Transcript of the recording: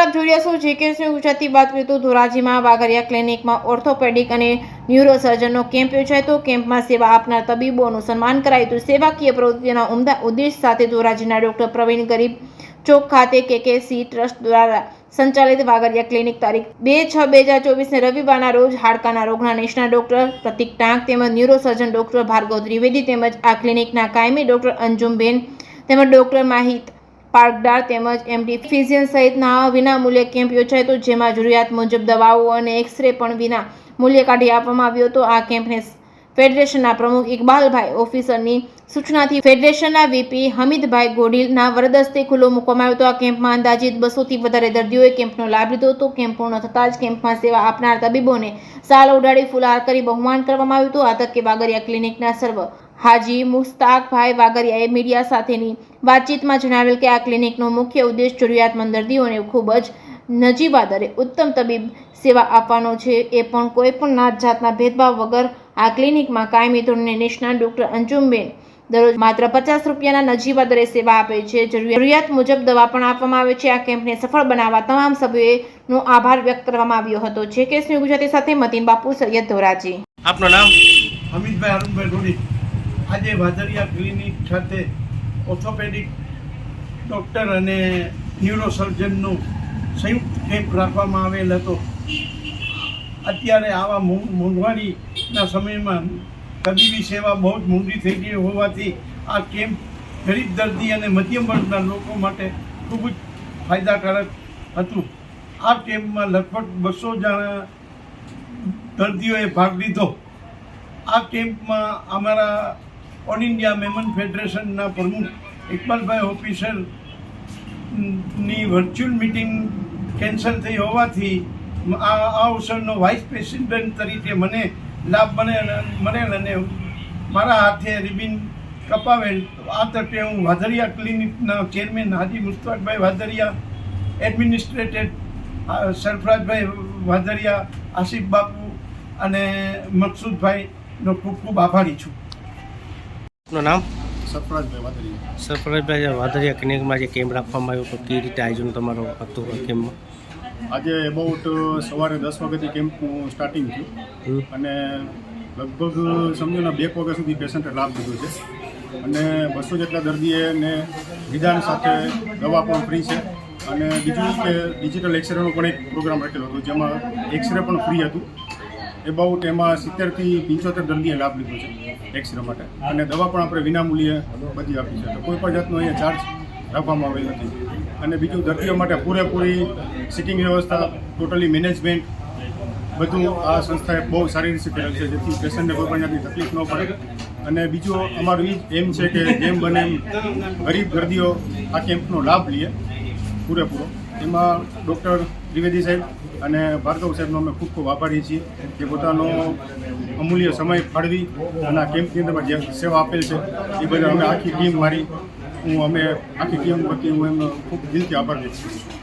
આપ જોઈ રહ્યા છો જેકેએસની ગુજરાતી વાત કરીએ તો ધોરાજીમાં વાઘરિયા ક્લિનિકમાં ઓર્થોપેડિક અને ન્યુરોસર્જનનો કેમ્પ યોજાયો હતો। કેમ્પમાં સેવા આપનાર તબીબોનું સન્માન કરાયું હતું। સેવાકીય પ્રવૃત્તિના ઉમદા ઉદ્દેશ સાથે ધોરાજીના ડોક્ટર પ્રવીણ ગરીબ ચોક ખાતે કેકેસી ટ્રસ્ટ દ્વારા સંચાલિત વાઘરિયા ક્લિનિક તારીખ 2/6/2024 રવિવારના રોજ હાડકાના રોગના નિષ્ણાત ડોક્ટર પ્રતિક ટાંક તેમજ ન્યુરોસર્જન ડોક્ટર ભાર્ગવ ત્રિવેદી તેમજ આ ક્લિનિકના કાયમી ડોક્ટર અંજુમબેન તેમજ ડોક્ટર માહિત પાર્કદાર તેમજ એમડી ફિઝિયન સહિતના વિનામૂલ્યે કેમ્પ યોજાયો હતો, જેમાં જરૂરિયાત મુજબ દવાઓ અને એક્સરે પણ વિના મૂલ્યે કાઢી આપવામાં આવ્યો હતો। આ કેમ્પને ફેડરેશનના પ્રમુખ ઇકબાલભાઈ ઓફિસરની સૂચનાથી ફેડરેશનના વીપી હમીદભાઈ ગોડિલના વરદસ્તે ખુલ્લો મૂકવામાં આવ્યો હતો। આ કેમ્પમાં અંદાજિત 200થી વધારે દર્દીઓએ કેમ્પનો લાભ લીધો હતો। કેમ્પ પૂર્ણ થતાં જ કેમ્પમાં સેવા આપનાર તબીબોને શાલ ઉડાડી ફુલહાર કરી બહુમાન કરવામાં આવ્યું હતું। આ તકે વાઘરિયા ક્લિનિકના સર્વ હાજી મુસ્તાકભાઈ વાઘરિયાએ મીડિયા સાથેની વાતચીતમાં જણાવેલ કે આ ક્લિનિકનો મુખ્ય ઉદ્દેશ જરૂરિયાતમંદ દર્દીઓને ખૂબ જ નજીવા દરે ઉત્તમ તબીબ સેવા આપવાનો છે। એ પણ કોઈ પણ નાત જાતના ભેદભાવ વગર આ ક્લિનિકમાં કાયમી ધોરણે નિષ્ણાત ડોક્ટર અંજુમબેન દરરોજ માત્ર 50 રૂપિયાના નજીવા દરે સેવા આપે છે। જરૂરિયાત મુજબ દવા પણ આપવામાં આવે છે। આ કેમ્પને સફળ બનાવવા તમામ સભ્યોનો આભાર વ્યક્ત કરવામાં આવ્યો હતો। જેકેએસની ગુજરાતી સાથે મતીન બાપુ સૈયદ ધોરાજી। આપનું નામ? અમિતભાઈ અરુણભાઈ ગોડી। આજે વાઘરિયા ક્લિનિક ખાતે ઓર્થોપેડિક ડૉક્ટર અને ન્યુરોસર્જનનો સંયુક્ત કેમ્પ રાખવામાં આવેલ હતો। અત્યારે આવા મોંઘવારીના સમયમાં તબીબી સેવા બહુ જ મોંઘી થઈ ગઈ હોવાથી આ કેમ્પ ગરીબ દર્દી અને મધ્યમ વર્ગના લોકો માટે ખૂબ જ ફાયદાકારક હતું। આ કેમ્પમાં લગભગ 200 જણા દર્દીઓએ ભાગ લીધો। આ કેમ્પમાં અમારા ઓલ ઇન્ડિયા મેમન ફેડરેશનના પ્રમુખ ઇકબાલભાઈ ઓફિસરની વર્ચ્યુઅલ મિટિંગ કેન્સલ થઈ હોવાથી આ અવસરનો વાઇસ પ્રેસિડેન્ટ તરીકે મને લાભ મળેલ અને મારા હાથે રિબિન કપાવેલ। આ તકે હું વાઘરિયા ક્લિનિકના ચેરમેન હાજી મુસ્તાકભાઈ વાઘરિયા, એડમિનિસ્ટ્રેટેડ સરફરાજભાઈ વાઘરિયા, આસિફ બાપુ અને મકસૂદભાઈનો ખૂબ ખૂબ આભારી છું। આપનું નામ? સરફરાજભાઈ વાઘરિયા। સરફરાજભાઈ વાઘરિયા ક્લિનિકમાં જે કેમ્પ રાખવામાં આવ્યો તો કઈ રીતે આયોજન તમારું હતું કેમ્પમાં? આજે અબાઉટ સવારે 10 વાગ્યાથી કેમ્પનું સ્ટાર્ટિંગ થયું અને લગભગ સમજો ને 2 વાગ્યા સુધી પેશન્ટે લાભ લીધો છે અને 200 જેટલા દર્દીઓને નિદાન સાથે દવા પણ ફ્રી છે અને બીજું કે ડિજિટલ એક્સરેનો પણ એક પ્રોગ્રામ રાખેલો હતો જેમાં એક્સરે પણ ફ્રી હતું। એબાઉટ એમાં 70થી 75 દર્દીએ લાભ લીધો છે એક્સરે માટે અને દવા પણ આપણે વિનામૂલ્યે બધી આપી છે, કોઈ પણ જાતનો અહીંયા ચાર્જ રાખવામાં આવેલ નથી। અને બીજું દર્દીઓ માટે પૂરેપૂરી સિટિંગ વ્યવસ્થા, ટોટલી મેનેજમેન્ટ બધું આ સંસ્થાએ બહુ સારી રીતે કરેલ છે જેથી પેશન્ટને કોઈ પણ જાતની તકલીફ ન પડે। અને બીજું અમારું એ જ એમ છે કે જેમ બને એમ ગરીબ દર્દીઓ આ કેમ્પનો લાભ લે પૂરેપૂરો। એમાં ડૉક્ટર ત્રિવેદી સાહેબ અને ભાર્ગવ સાહેબનો અમે ખૂબ ખૂબ આભારી છીએ કે પોતાનો અમૂલ્ય સમય ફાળવી અને આ કેમ્પની અંદર જે સેવા આપેલ છે એ બધા અમે આખી ટીમ આખી ટીમ વતી હું એમનો ખૂબ દિલથી આભાર વ્યક્ત કરું છું।